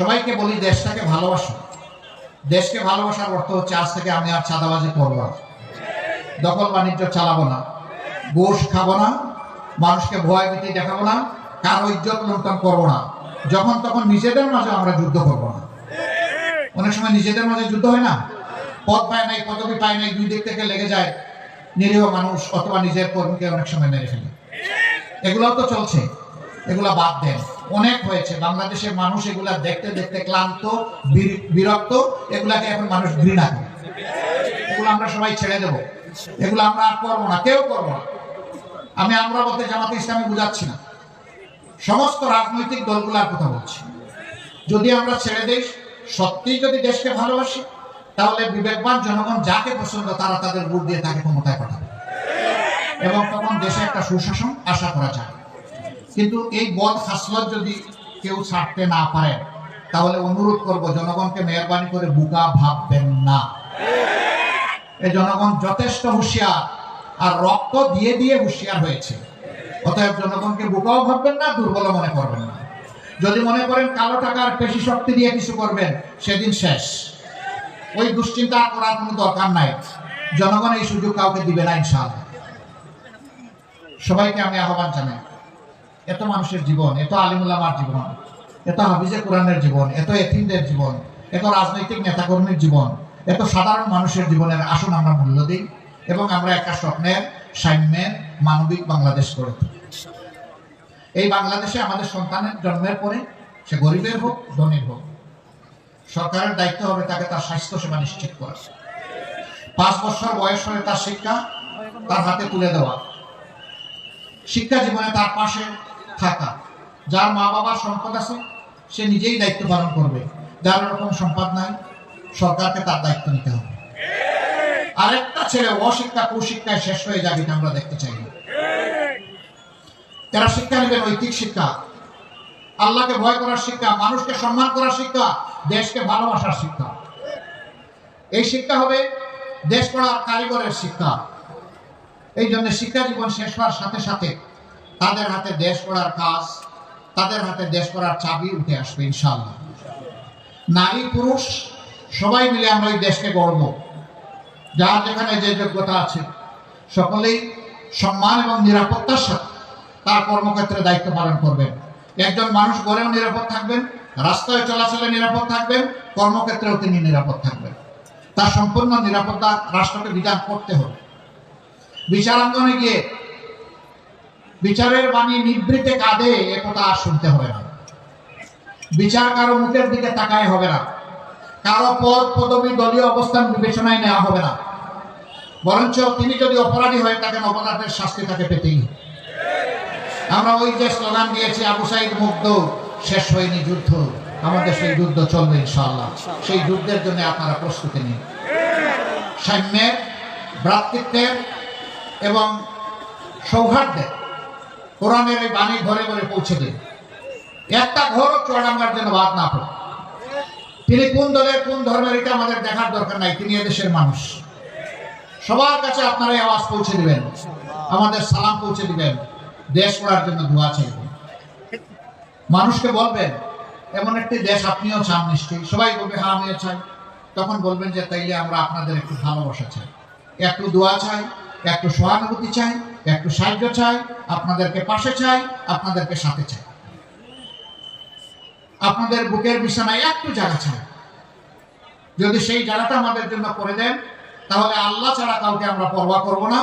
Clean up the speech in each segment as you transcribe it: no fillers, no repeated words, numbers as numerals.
সবাইকে বলি দেশটাকে ভালোবাসো। দেশকে ভালোবাসার অর্থ হচ্ছে আজ থেকে আমি আর চাঁদাবাজি করবো না, দখল বাণিজ্য চালাবো না, ঘুষ খাবো না, মানুষকে ভয় ভীতি দেখাবো না, কারো ইজ্জত লুণ্ঠন করবো না। যখন তখন নিজেদের মাঝে আমরা যুদ্ধ করবো না। অনেক সময় নিজেদের মাঝে যুদ্ধ হয় না, পদ পায় নাই, পদবি পায় নাই, দুই দিক থেকে লেগে যায়, নিরীহ মানুষ অথবা নিজের কর্মীকে অনেক সময় মেরে ফেলে। এগুলাও তো চলছে, এগুলা বাদ দেন। অনেক হয়েছে, বাংলাদেশের মানুষ এগুলা দেখতে দেখতে ক্লান্ত, বিরক্ত। এগুলাকে এখন মানুষ ঘৃণা করে। এগুলো আমরা সবাই ছেড়ে দেব, এগুলো আমরা আর করবো না, কেউ করবো না। আমরা বলতে জামাতে ইসলামী বুঝাচ্ছি না, সমস্ত রাজনৈতিক দলগুলার কথা বলছি। যদি আমরা ছেড়ে দেই, সত্যিই যদি দেশকে ভালোবাসি, তাহলে বিবেকবান জনগণ যাকে পছন্দ তারা তাদের ভোট দিয়ে তাকে ক্ষমতায় পাঠাবে, এবং তখন দেশে একটা সুশাসন আশা করা যায়। কিন্তু এই বদ খাসলত যদি কেউ ছাড়তে না পারে, তাহলে অনুরোধ করব জনগণকে মেহরবানি করে বোকা ভাববেন না। এই জনগণ যথেষ্ট হুঁশিয়ার, আর রক্ত দিয়ে দিয়ে হুঁশিয়ার হয়েছে। অতএব জনগণকে বোকাও ভাববেন না, দুর্বল মনে করবেন না। যদি মনে করেন কালো টাকার পেশি শক্তি দিয়ে কিছু করবেন, সেদিন শেষ। ওই দুশ্চিন্তা করার কোনো দরকার নাই, জনগণ এই সুযোগ কাউকে দিবে না ইনশাআল্লাহ। সবাইকে আমি আহ্বান জানাই, এত মানুষের জীবন, এত আলিমুল্লামার জীবন, এত হাফিজে কোরআনের জীবন, এত এতিমদের জীবন, এত রাজনৈতিক নেতাকর্মীর জীবন, এত সাধারণ মানুষের জীবনের আসুন আমরা মূল্য দিই, এবং আমরা একটা স্বপ্নের, সাম্যের, মানবিক বাংলাদেশ গড়ে তুলি। এই বাংলাদেশে আমাদের সন্তানের জন্মের পরে, সে গরিবের হোক ধনীর হোক, সরকারের দায়িত্ব হবে তাকে তার স্বাস্থ্য সেবা নিশ্চিত করা। 5 বছর বয়স হলে তার শিক্ষা তার হাতে তুলে দেওয়া, শিক্ষা জীবনে তার পাশে থাকা। যার মা বাবার সম্পদ আছে সে নিজেই দায়িত্ব পালন করবে, যার এরকম সম্পদ নাই সরকারকে তার দায়িত্ব নিতে হবে। আরেকটা ছেলে অশিক্ষা কুশিক্ষায় শেষ হয়ে যাবে, এটা আমরা দেখতে চাই না। যারা শিক্ষা নেবে নৈতিক শিক্ষা, আল্লাহকে ভয় করার শিক্ষা, মানুষকে সম্মান করার শিক্ষা, দেশকে ভালোবাসার শিক্ষা। এই শিক্ষা হবে দেশ গড়ার কারিগরের শিক্ষা। এই জন্য শিক্ষা জীবন শেষ হওয়ার সাথে সাথে তাদের হাতে দেশ গড়ার কাজ, তাদের হাতে দেশ গড়ার চাবি উঠে আসবে ইনশাআল্লাহ। নারী পুরুষ সবাই মিলে আমরা এই দেশকে গড়ব। যার যেখানে যে যোগ্যতা আছে সকলেই সম্মান এবং নিরাপত্তার সাথে তার কর্মক্ষেত্রে দায়িত্ব পালন করবেন। একজন মানুষ গড়েও নিরাপদ থাকবেন, রাস্তায় চলাচলে নিরাপদ থাকবেন, কর্মক্ষেত্রেও তিনি নিরাপদ থাকবেন। তার সম্পূর্ণ নিরাপত্তা রাষ্ট্রকে বিধান করতে হবে। বিচারাঙ্গনে গিয়ে বিচারের বাণী নিভৃতে কাঁধে একথা আর শুনতে হবে না। বিচার কারো মুখের দিকে তাকায় হবে না, কারো পদ পদবি দলীয় অবস্থান বিবেচনায় নেওয়া হবে না। বরঞ্চ তিনি যদি অপরাধী হয়, তাকে অপরাধের শাস্তি তাকে পেতেই। আমরা ওই যে স্লোগান দিয়েছি, আবু সাইদ মুগ্ধ, শেষ হয়নি যুদ্ধ, আমাদের সেই যুদ্ধ চলবে ইনশাআল্লাহ। সেই যুদ্ধের জন্য আপনারা প্রস্তুতি নিন। সাম্যের, ভ্রাতৃত্বের এবং সৌহার্দ্যের কোরআনের এই বাণী ঘরে ঘরে পৌঁছে দিন। একটা ঘর চুয়াডাঙ্গার জন্য বাদ না পড়ে। তিনি কোন দলের কোন ধর্মের এটা আমাদের দেখার দরকার নাই, তিনি এদেশের মানুষ। সবার কাছে আপনারা এই আওয়াজ পৌঁছে দিবেন, আমাদের সালাম পৌঁছে দিবেন, দেশ গড়ার জন্য দোয়া চাইবেন। মানুষকে বলবেন এমন একটি দেশ আপনিও চান নিশ্চয়ই। সবাই বলবে হ্যাঁ আমিও চাই। তখন বলবেন যে তাইলে আমরা আপনাদের একটু ভালোবাসা চাই, একটু দোয়া চাই, একটু সহানুভূতি চাই, একটু সাহায্য চাই, আপনাদেরকে পাশে চাই, আপনাদেরকে সাথে চাই, আপনাদের বুকের বিছানায় একটু জায়গা চাই। যদি সেই জায়গাটা আমাদের জন্য করে দেন, তাহলে আল্লাহ ছাড়া কাউকে আমরা পরোয়া করব না।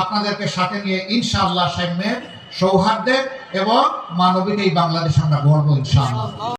আপনাদেরকে সাথে নিয়ে ইনশাআল্লাহ সাম্যের, সৌহার্দ্যের এবং মানবিক এই বাংলাদেশ আমরা গড়ব ইনশাআল্লাহ।